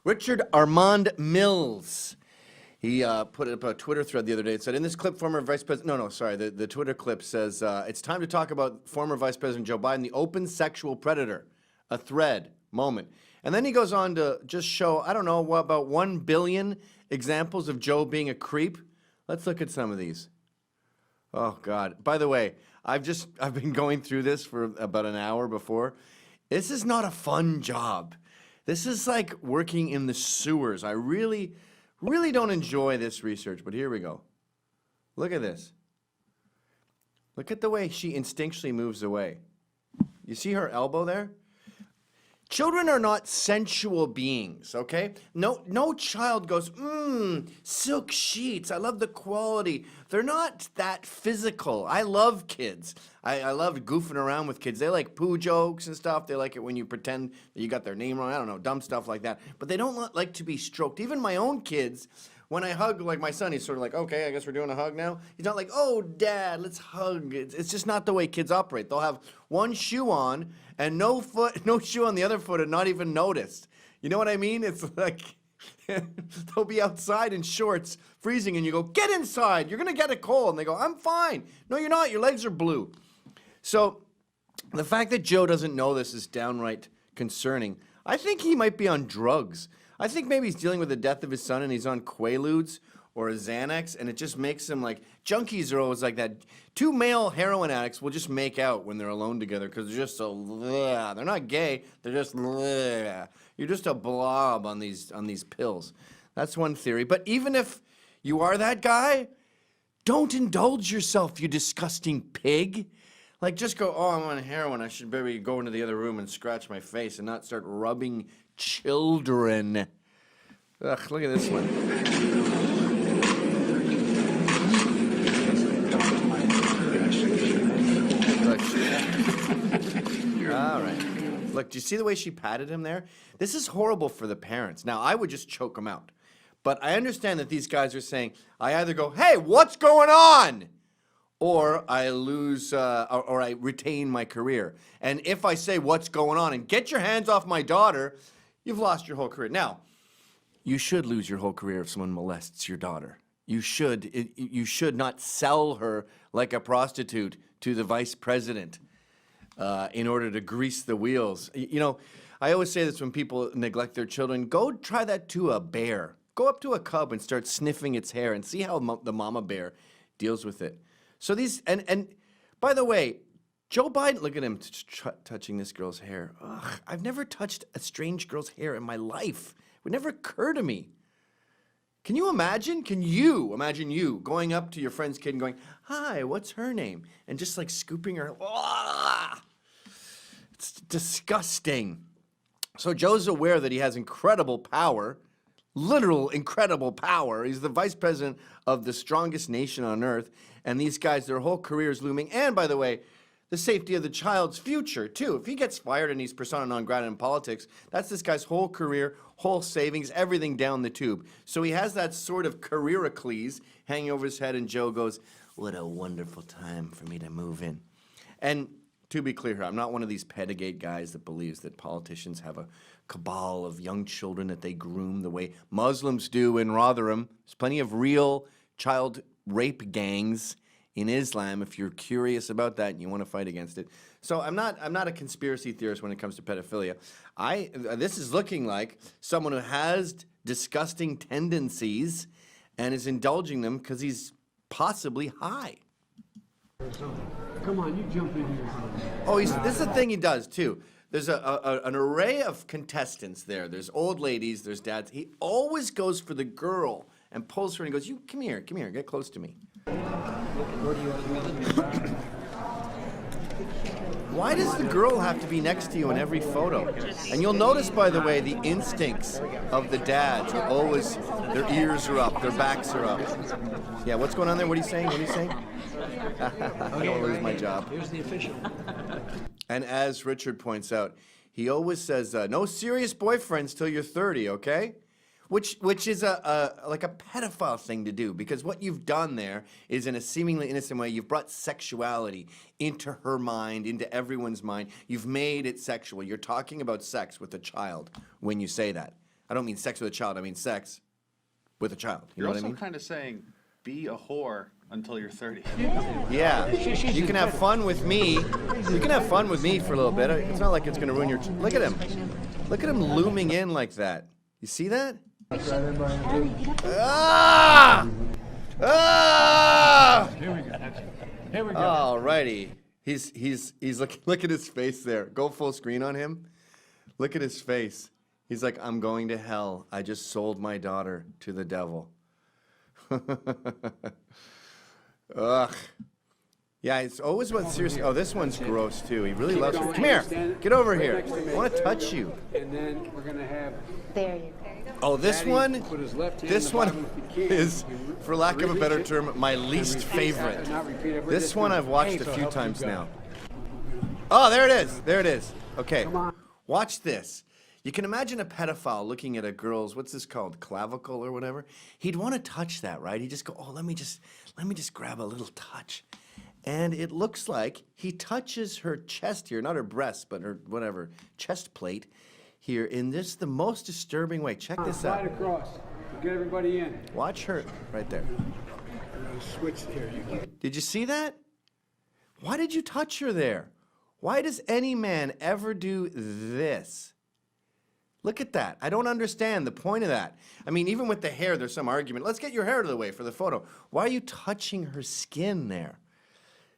Richard Armand Mills. He put up a Twitter thread the other day. It said, in this clip, former Vice President... No, sorry. The Twitter clip says, it's time to talk about former Vice President Joe Biden, the open sexual predator. A thread, moment. And then he goes on to just show, I don't know, what, about 1 billion examples of Joe being a creep. Let's look at some of these. Oh, God. By the way, I've been going through this for about an hour before. This is not a fun job. This is like working in the sewers. I really don't enjoy this research, but here we go. Look at this. Look at the way she instinctually moves away. You see her elbow there? Children are not sensual beings, okay? No child goes, silk sheets, I love the quality. They're not that physical. I love kids. I love goofing around with kids. They like poo jokes and stuff. They like it when you pretend that you got their name wrong. I don't know, dumb stuff like that. But they don't like to be stroked. Even my own kids, when I hug, like my son, he's sort of like, okay, I guess we're doing a hug now. He's not like, oh, Dad, let's hug. It's just not the way kids operate. They'll have one shoe on and no shoe on the other foot and not even noticed. You know what I mean? It's like they'll be outside in shorts, freezing, and you go, get inside. You're going to get a cold. And they go, I'm fine. No, you're not. Your legs are blue. So the fact that Joe doesn't know this is downright concerning. I think he might be on drugs. I think maybe he's dealing with the death of his son and he's on Quaaludes or a Xanax, and it just makes him like, junkies are always like that. Two male heroin addicts will just make out when they're alone together because they're just so, they're not gay, they're just, you're just a blob on these pills. That's one theory. But even if you are that guy, don't indulge yourself, you disgusting pig. Like, just go, oh, I'm on heroin, I should maybe go into the other room and scratch my face and not start rubbing children. Ugh, look at this one. All right. Look, do you see the way she patted him there? This is horrible for the parents. Now, I would just choke them out. But I understand that these guys are saying, I either go, hey, what's going on? Or I lose, or I retain my career. And if I say what's going on and get your hands off my daughter, you've lost your whole career. Now, you should lose your whole career if someone molests your daughter. You should not sell her like a prostitute to the vice president in order to grease the wheels. You know, I always say this when people neglect their children. Go try that to a bear. Go up to a cub and start sniffing its hair and see how the mama bear deals with it. So these, and by the way, Joe Biden, look at him touching this girl's hair. Ugh, I've never touched a strange girl's hair in my life. It would never occur to me. Can you imagine? Can you imagine you going up to your friend's kid and going, hi, what's her name? And just like scooping her. Ugh! It's disgusting. So Joe's aware that he has incredible power, literal incredible power. He's the vice president of the strongest nation on earth. And these guys, their whole career is looming. And by the way, the safety of the child's future, too. If he gets fired and he's persona non grata in politics, that's this guy's whole career, whole savings, everything down the tube. So he has that sort of careerocles hanging over his head, and Joe goes, what a wonderful time for me to move in. And to be clear here, I'm not one of these pedagate guys that believes that politicians have a cabal of young children that they groom the way Muslims do in Rotherham. There's plenty of real child rape gangs in Islam, if you're curious about that and you want to fight against it. So I'm not a conspiracy theorist when it comes to pedophilia. This is looking like someone who has disgusting tendencies and is indulging them because he's possibly high. Come on, you jump in here. Oh, this is the thing he does too. There's an array of contestants there. There's old ladies, there's dads. He always goes for the girl and pulls her and goes, you come here, get close to me. Why does the girl have to be next to you in every photo? And you'll notice, by the way, the instincts of the dads are always, their ears are up, their backs are up. Yeah, what's going on there? What are you saying? I don't lose my job. Here's the official. And as Richard points out, he always says, no serious boyfriends till you're 30, okay? Which is like a pedophile thing to do, because what you've done there is, in a seemingly innocent way, you've brought sexuality into her mind, into everyone's mind. You've made it sexual. You're talking about sex with a child when you say that. I don't mean sex with a child. I mean sex with a child. You You're know what also I mean? kind of saying, be a whore until you're 30. Yeah. You can have fun with me. You can have fun with me for a little bit. It's not like it's going to ruin your... Look at him. Look at him looming in like that. You see that? Ah! Ah! Here we go. Here we go. Alrighty. He's look at his face there. Go full screen on him. Look at his face. He's like, I'm going to hell. I just sold my daughter to the devil. Ugh. Yeah, it's always about seriously. Oh, this one's gross too. He really loves her. Come here. Get over here. I want to touch you. And then we're going to have... There you go. Oh, this Daddy one. put his left hand This in the one bottom if he can. is, for lack of a better Reach it term, my and least repeat favorite. that and not repeat it. We're This just one gonna I've watched aim a to few help you times go. now. Oh, there it is. There it is. Okay. Come on. Watch this. You can imagine a pedophile looking at a girl's, what's this called, clavicle or whatever. He'd want to touch that, right? He'd just go, oh, let me just grab a little touch. And it looks like he touches her chest here, not her breast, but her whatever, chest plate here in this the most disturbing way. Check this Slide out. across. Get everybody in. Watch her right there. Switch here. Did you see that? Why did you touch her there? Why does any man ever do this? Look at that. I don't understand the point of that. I mean, even with the hair, there's some argument. Let's get your hair out of the way for the photo. Why are you touching her skin there?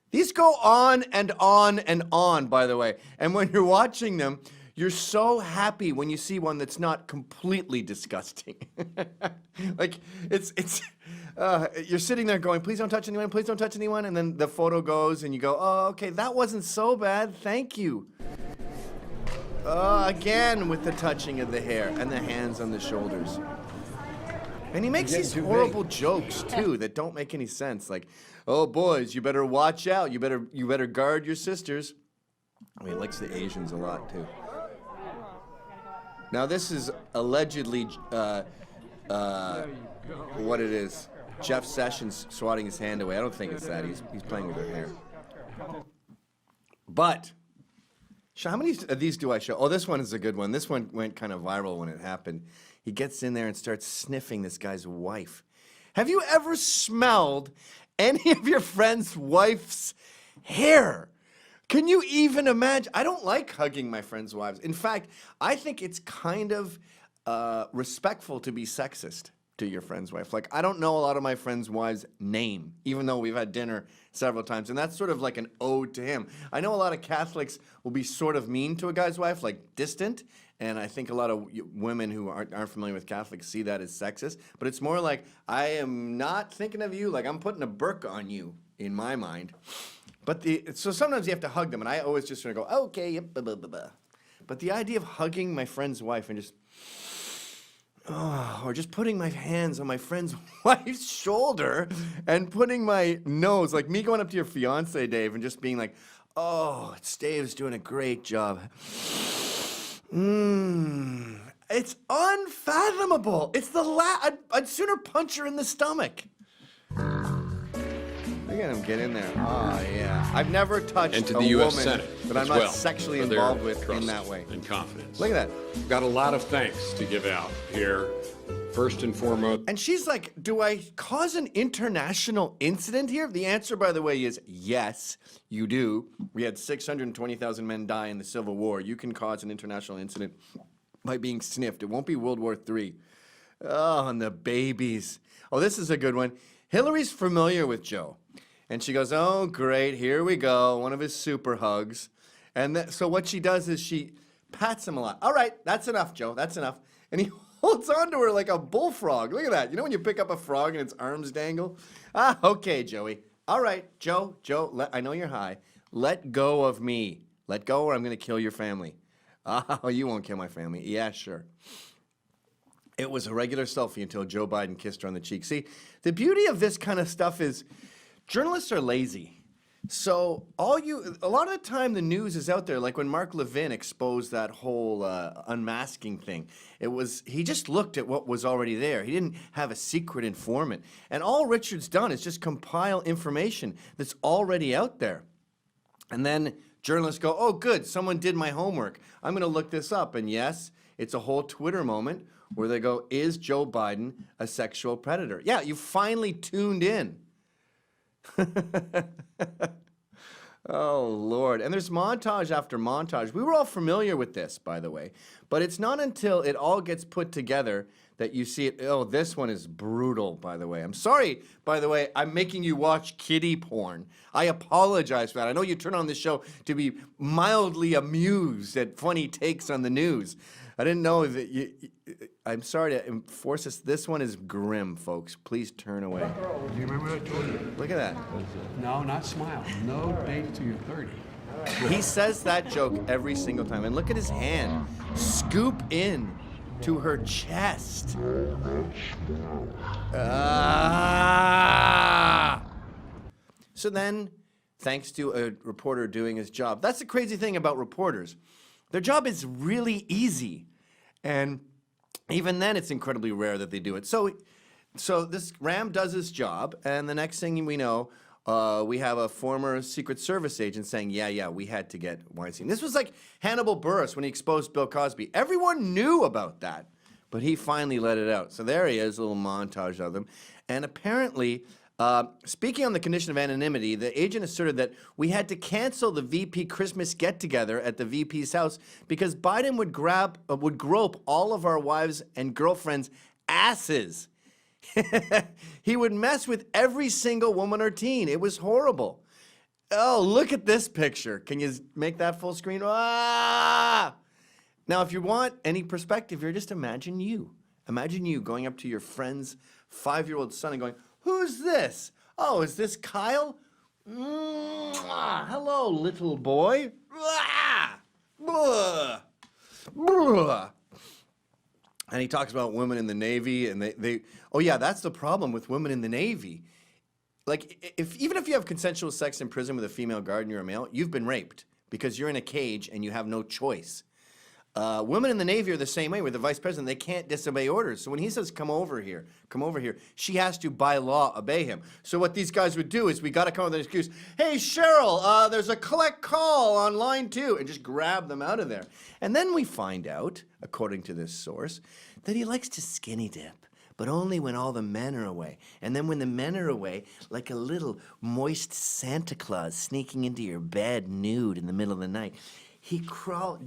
These go on and on and on, by the way. And when you're watching them, you're so happy when you see one that's not completely disgusting. Like, you're sitting there going, please don't touch anyone, please don't touch anyone. And then the photo goes and you go, oh, okay, that wasn't so bad. Thank you. Again with the touching of the hair and the hands on the shoulders. And he makes these horrible jokes too that don't make any sense. Like, oh boys, you better watch out. You better guard your sisters. I mean, he likes the Asians a lot too. Now this is allegedly what it is. Jeff Sessions swatting his hand away. I don't think it's that. He's playing with her hair. But how many of these do I show? Oh, this one is a good one. This one went kind of viral when it happened. He gets in there and starts sniffing this guy's wife. Have you ever smelled any of your friend's wife's hair? Can you even imagine? I don't like hugging my friends' wives. In fact, I think it's kind of respectful to be sexist to your friend's wife. Like, I don't know a lot of my friends' wives' name, even though we've had dinner several times, and that's sort of like an ode to him. I know a lot of Catholics will be sort of mean to a guy's wife, like distant, and I think a lot of women who aren't familiar with Catholics see that as sexist, but it's more like, I am not thinking of you, like I'm putting a burqa on you, in my mind. But so sometimes you have to hug them, and I always just sort of go, okay, yep, blah, blah, blah, blah. But the idea of hugging my friend's wife and just, or just putting my hands on my friend's wife's shoulder and putting my nose, like me going up to your fiance, Dave, and just being like, oh, Dave's doing a great job. It's unfathomable. It's I'd sooner punch her in the stomach. Look at him get in there. Oh, yeah. I've never touched and to a the U.S. woman Senate that I'm as not well sexually for their involved with in trust that way. and confidence. Look at that. We've got a lot of thanks to give out here. First and foremost. And she's like, do I cause an international incident here? The answer, by the way, is yes, you do. We had 620,000 men die in the Civil War. You can cause an international incident by being sniffed. It won't be World War III. Oh, and the babies. Oh, this is a good one. Hillary's familiar with Joe. And she goes, oh, great, here we go, one of his super hugs. And so what she does is she pats him a lot. All right, that's enough, Joe, that's enough. And he holds on to her like a bullfrog. Look at that. You know when you pick up a frog and its arms dangle? Ah, okay, Joey. All right, Joe, I know you're high. Let go of me. Let go or I'm going to kill your family. Oh, you won't kill my family. Yeah, sure. It was a regular selfie until Joe Biden kissed her on the cheek. See, the beauty of this kind of stuff is journalists are lazy. So a lot of the time the news is out there, like when Mark Levin exposed that whole unmasking thing. He just looked at what was already there. He didn't have a secret informant. And all Richard's done is just compile information that's already out there. And then Journalists go, oh, good, someone did my homework. I'm going to look this up. And yes, it's a whole Twitter moment where they go, is Joe Biden a sexual predator? Yeah, you finally tuned in. Oh, Lord. And there's montage after montage. We were all familiar with this, by the way. But it's not until it all gets put together that you see it. Oh, this one is brutal, by the way. I'm sorry, by the way, I'm making you watch kiddie porn. I apologize for that. I know you turn on this show to be mildly amused at funny takes on the news. I didn't know that you... I'm sorry to enforce this. This one is grim, folks. Please turn away. Do you remember what I told you? Look at that. No, not smile. No date till you're 30. He says that joke every single time. And look at his hand. Scoop in to her chest. So then, thanks to a reporter doing his job. That's the crazy thing about reporters. Their job is really easy. And even then, it's incredibly rare that they do it. So this Ram does his job, and the next thing we know, we have a former Secret Service agent saying, yeah, we had to get Weinstein. This was like Hannibal Buress when he exposed Bill Cosby. Everyone knew about that, but he finally let it out. So there he is, a little montage of them. And apparently, speaking on the condition of anonymity, the agent asserted that we had to cancel the VP Christmas get-together at the VP's house because Biden would grope all of our wives and girlfriends' asses. He would mess with every single woman or teen. It was horrible. Oh, look at this picture. Can you make that full screen? Ah! Now, if you want any perspective here, just imagine you. Imagine you going up to your friend's 5-year-old son and going, who's this? Oh, is this Kyle? Hello, little boy. And he talks about women in the Navy, and they oh yeah, that's the problem with women in the Navy. Like, even if you have consensual sex in prison with a female guard and you're a male, you've been raped because you're in a cage and you have no choice. Women in the Navy are the same way with the vice president. They can't disobey orders. So when he says, come over here, she has to, by law, obey him. So what these guys would do is we got to come up with an excuse. Hey, Cheryl, there's a collect call on line 2, and just grab them out of there. And then we find out, according to this source, that he likes to skinny dip, but only when all the men are away. And then when the men are away, like a little moist Santa Claus sneaking into your bed nude in the middle of the night, he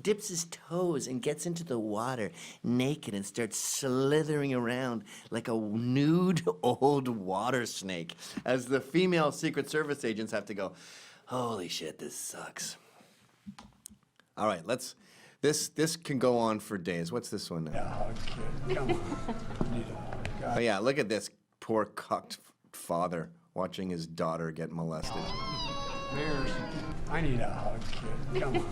dips his toes and gets into the water naked and starts slithering around like a nude old water snake as the female Secret Service agents have to go, holy shit, this sucks. All right, this can go on for days. What's this one now? Come on. Need a hug. Oh yeah, look at this poor cucked father watching his daughter get molested. Bears, I need a hug, kid. Come on.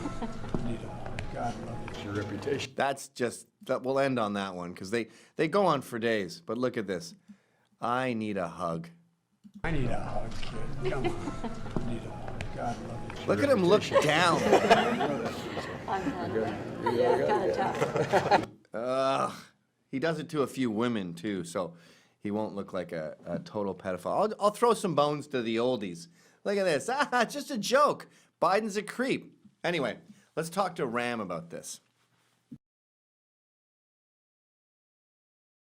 Need a hug. God love you. It's your reputation. We'll end on that one because they go on for days. But look at this. I need a hug. I need a hug, kid. Come on. Need a hug. God love you. Look at him look down. He does it to a few women too, so he won't look like a total pedophile. I'll throw some bones to the oldies. Look at this. It's just a joke. Biden's a creep. Anyway, let's talk to Ram about this.